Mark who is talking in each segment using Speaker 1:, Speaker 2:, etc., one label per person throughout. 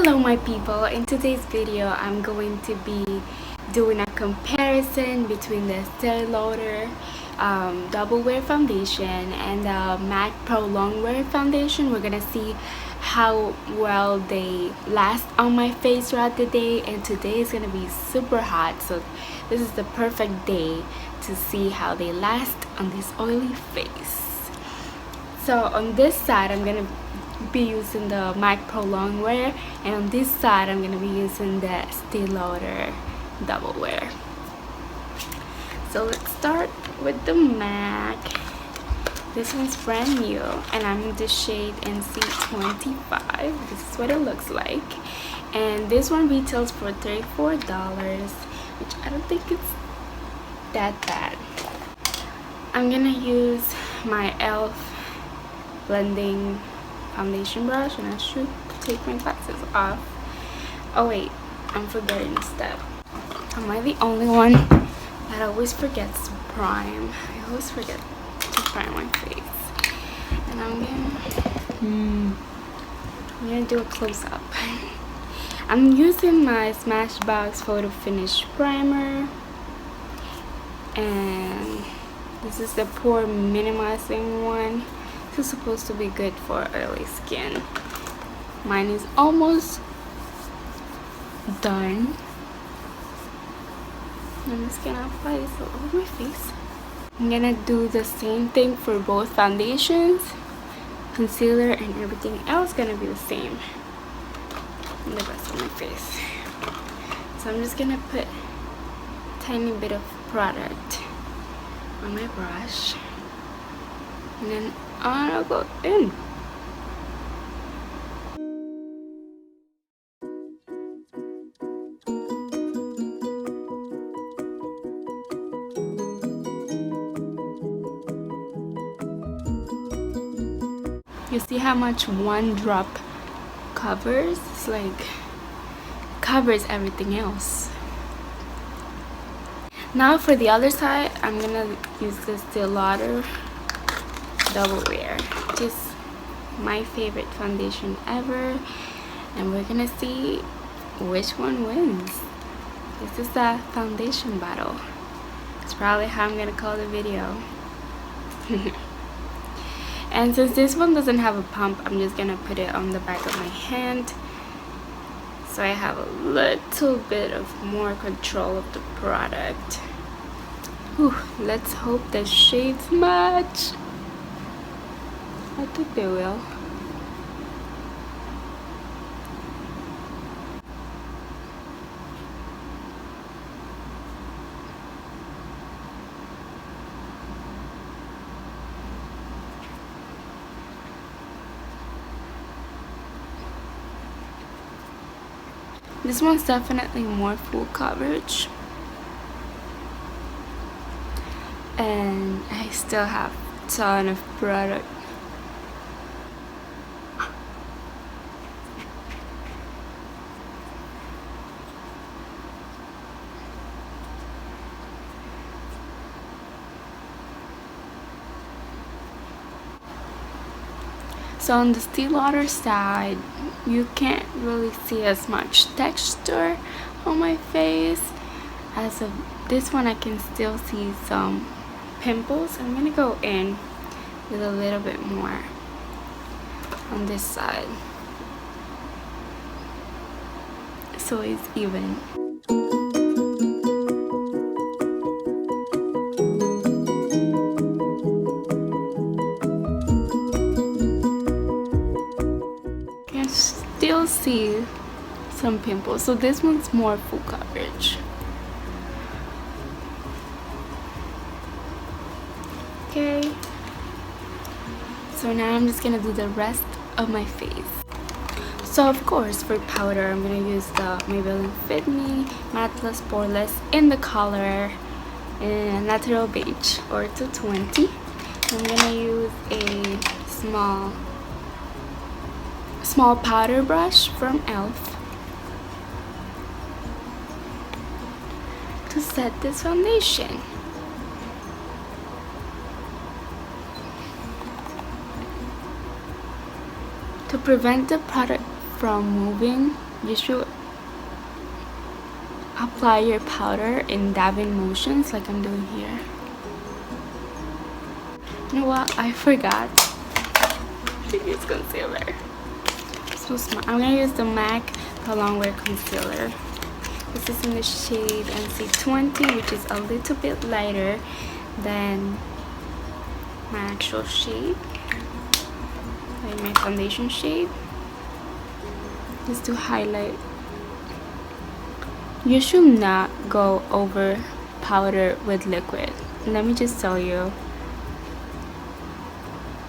Speaker 1: Hello my people, in today's video I'm going to be doing a comparison between the Estee Lauder Double Wear foundation and the M.A.C Prolongwear foundation. We're gonna see how well they last on my face throughout the day, and today is gonna be super hot, so this is the perfect day to see how they last on this oily face. So on this side I'm gonna be using the M.A.C Prolongwear, and on this side I'm gonna be using the Estee Lauder Double Wear. So let's start with the M.A.C. This one's brand new and I'm in the shade NC25. This is what it looks like, and this one retails for $34, which I don't think it's that bad. I'm gonna use my e.l.f. blending foundation brush, and I should take my glasses off. Oh wait, I'm forgetting a step. Am I the only one that always forgets to prime? I always forget to prime my face. And I'm gonna do a close-up. I'm using my Smashbox Photo Finish Primer, and this is the pore minimizing one. This is supposed to be good for oily skin. Mine is almost done. I'm just gonna apply this all over my face. I'm gonna do the same thing for both foundations. Concealer and everything else gonna be the same in the rest of my face. So I'm just gonna put a tiny bit of product on my brush, and then I'll go in. You see how much one drop covers? It's like covers everything else. Now for the other side, I'm gonna use the Estee Lauder Double Wear, which is my favorite foundation ever, and we're gonna see which one wins. This is a foundation battle. It's probably how I'm gonna call the video. And since this one doesn't have a pump, I'm just gonna put it on the back of my hand, so I have a little bit of more control of the product. Whew, let's hope the shades match. I think they will. This one's definitely more full coverage, and I still have a ton of product. So on the Estee Lauder side, you can't really see as much texture on my face. As of this one, I can still see some pimples. I'm gonna go in with a little bit more on this side, so it's even. Still see some pimples, so this one's more full coverage. Okay, so now I'm just gonna do the rest of my face. So of course for powder, I'm gonna use the Maybelline Fit Me Matteless Poreless in the color Natural Beige or 220. I'm gonna use a small powder brush from e.l.f. to set this foundation. To prevent the product from moving, you should apply your powder in dabbing motions like I'm doing here. You know what? I forgot to use concealer. So smart. I'm gonna use the M.A.C Prolongwear Concealer. This is in the shade NC20, which is a little bit lighter than my actual shade, like my foundation shade. Just to highlight. You should not go over powder with liquid. Let me just tell you.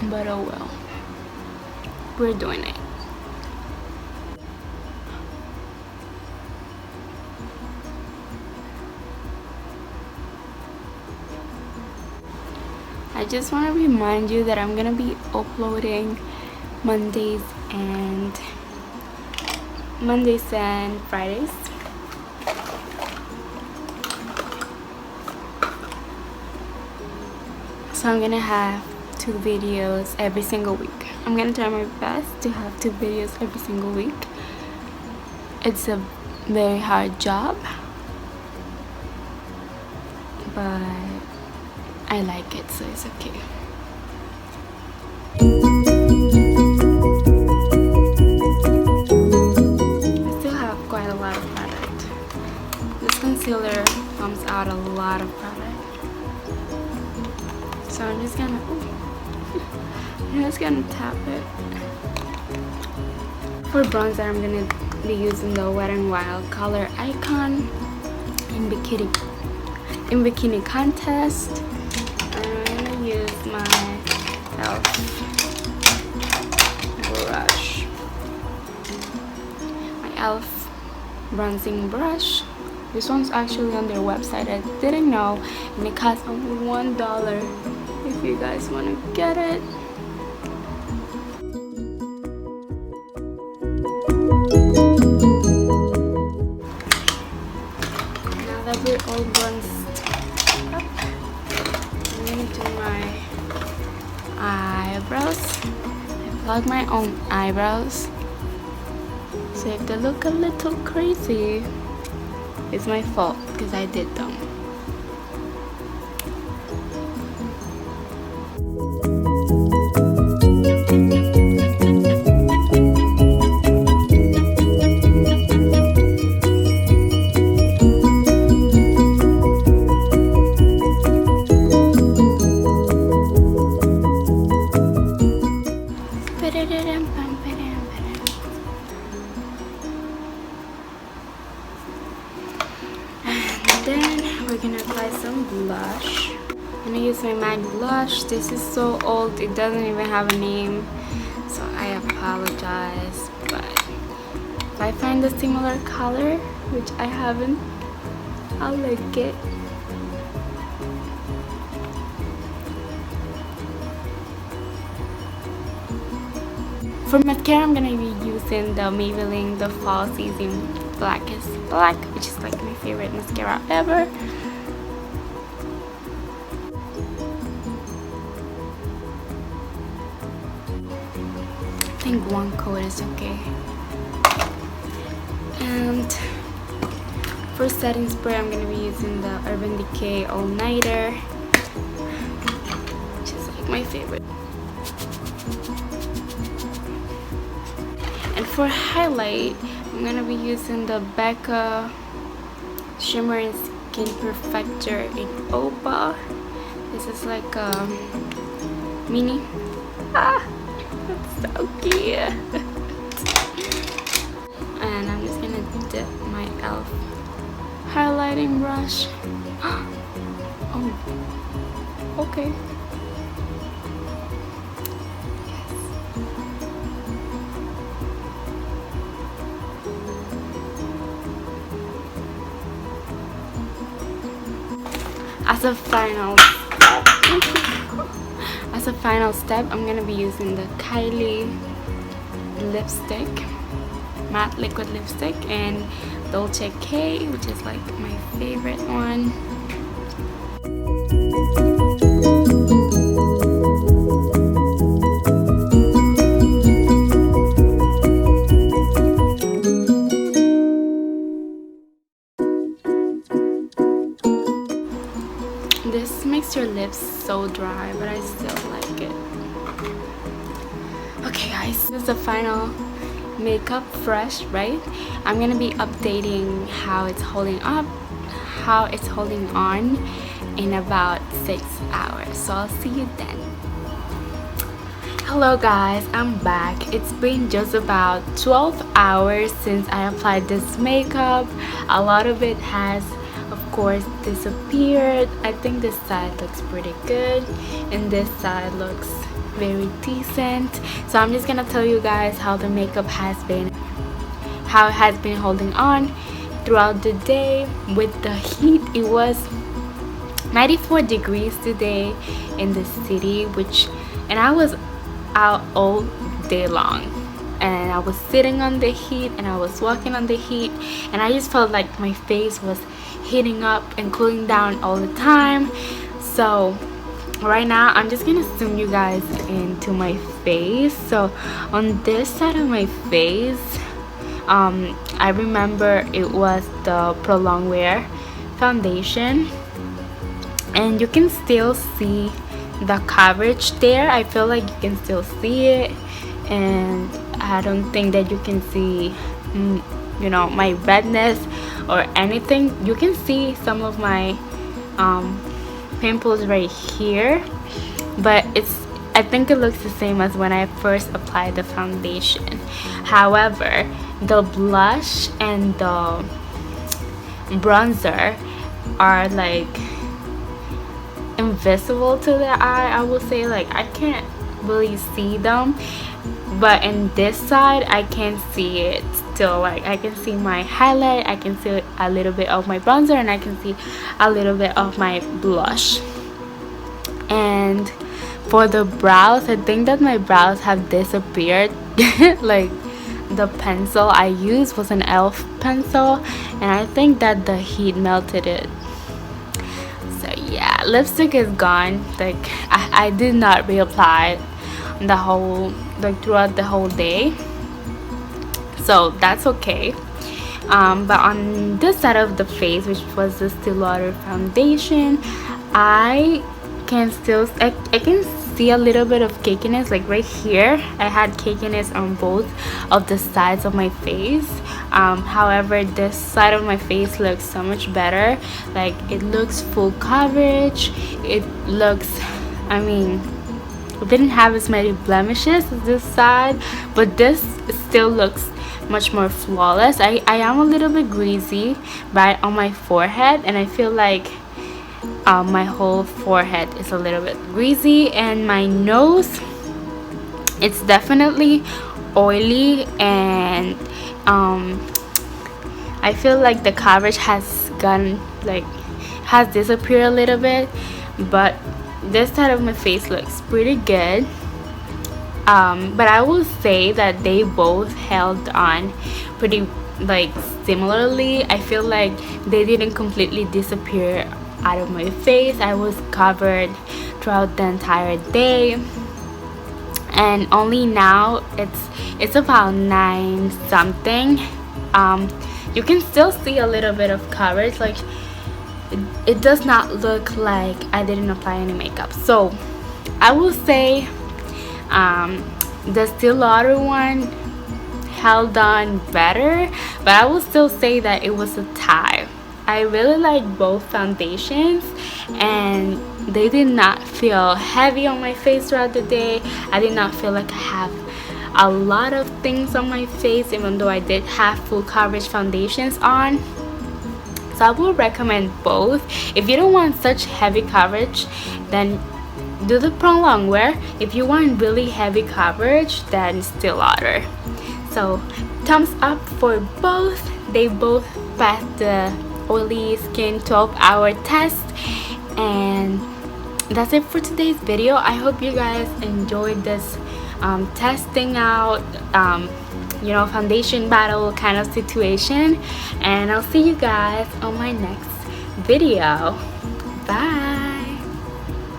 Speaker 1: But oh well. We're doing it. I just want to remind you that I'm gonna be uploading Mondays and Fridays. So I'm gonna have 2 videos every single week. I'm gonna try my best to have 2 videos every single week. It's a very hard job, but I like it, so it's okay. I still have quite a lot of product. This concealer pumps out a lot of product. So I'm just gonna tap it. For bronzer, I'm gonna be using the Wet n Wild Color Icon in Bikini Contest. I'm gonna use my e.l.f. brush, my e.l.f. bronzing brush. This one's actually on their website. I didn't know, and it costs only $1 if you guys want to get it. Now that we're all bronzed up, I'm gonna do my eyebrows. I plug my own eyebrows, so if they look a little crazy, it's my fault because I did them. Then we're gonna apply some blush. I'm gonna use my MAC blush. This is so old, it doesn't even have a name, so I apologize. But if I find a similar color, which I haven't, I'll lick it. For mascara, I'm gonna be using the Maybelline The Fall Season Blackest Black, which is like my favorite mascara ever. I think one coat is okay. And for setting spray, I'm gonna be using the Urban Decay All Nighter, which is like my favorite. And for highlight, I'm gonna be using the Becca Shimmering Skin Perfector in Opal. This is like a mini. That's so cute. And I'm just gonna dip my e.l.f. highlighting brush. Oh, okay. As a final step, I'm gonna be using the Kylie lipstick, matte liquid lipstick, and Dolce K, which is like my favorite one. makes your lips so dry, but I still like it. Okay guys, this is the final makeup fresh, right? I'm gonna be updating how it's holding up, how it's holding on in about 6 hours. So I'll see you then. Hello guys, I'm back. It's been just about 12 hours since I applied this makeup. A lot of it has of course disappeared. I think this side looks pretty good and this side looks very decent. So I'm just gonna tell you guys how the makeup has been, how it has been holding on throughout the day. With the heat, it was 94 degrees today in the city, and I was out all day long, and I was sitting on the heat and I was walking on the heat, and I just felt like my face was heating up and cooling down all the time. So right now I'm just gonna zoom you guys into my face. So on this side of my face, I remember it was the Prolongwear foundation, and you can still see the coverage there. I feel like you can still see it, and I don't think that you can see you know, my redness or anything. You can see some of my pimples right here, but I think it looks the same as when I first applied the foundation. However, the blush and the bronzer are like invisible to the eye, I will say. Like, I can't really see them, but in this side I can see it still. Like, I can see my highlight, I can see a little bit of my bronzer, and I can see a little bit of my blush. And for the brows, I think that my brows have disappeared. Like, the pencil I used was an e.l.f. pencil, and I think that the heat melted it. So yeah, lipstick is gone. Like, I did not reapply throughout the whole day, so that's okay. But on this side of the face, which was the Estee Lauder foundation, I can see a little bit of cakiness. Like right here, I had cakiness on both of the sides of my face. However, this side of my face looks so much better. Like, it looks full coverage. It looks, I mean, it didn't have as many blemishes as this side, but this still looks much more flawless. I am a little bit greasy right on my forehead, and I feel like my whole forehead is a little bit greasy, and my nose, it's definitely oily, and I feel like the coverage has disappeared a little bit, but this side of my face looks pretty good. But I will say that they both held on pretty like similarly. I feel like they didn't completely disappear out of my face. I was covered throughout the entire day, and only now it's about 9 something. You can still see a little bit of coverage. Like, it does not look like I didn't apply any makeup. So I will say the Estee Lauder one held on better, but I will still say that it was a tie. I really like both foundations, and they did not feel heavy on my face throughout the day. I did not feel like I have a lot of things on my face, even though I did have full coverage foundations on. So I will recommend both. If you don't want such heavy coverage, then do the Prolongwear. If you want really heavy coverage, then Estee Lauder. So thumbs up for both. They both passed the oily skin 12-hour test, and that's it for today's video. I hope you guys enjoyed this testing out you know, foundation battle kind of situation, and I'll see you guys on my next video. Bye.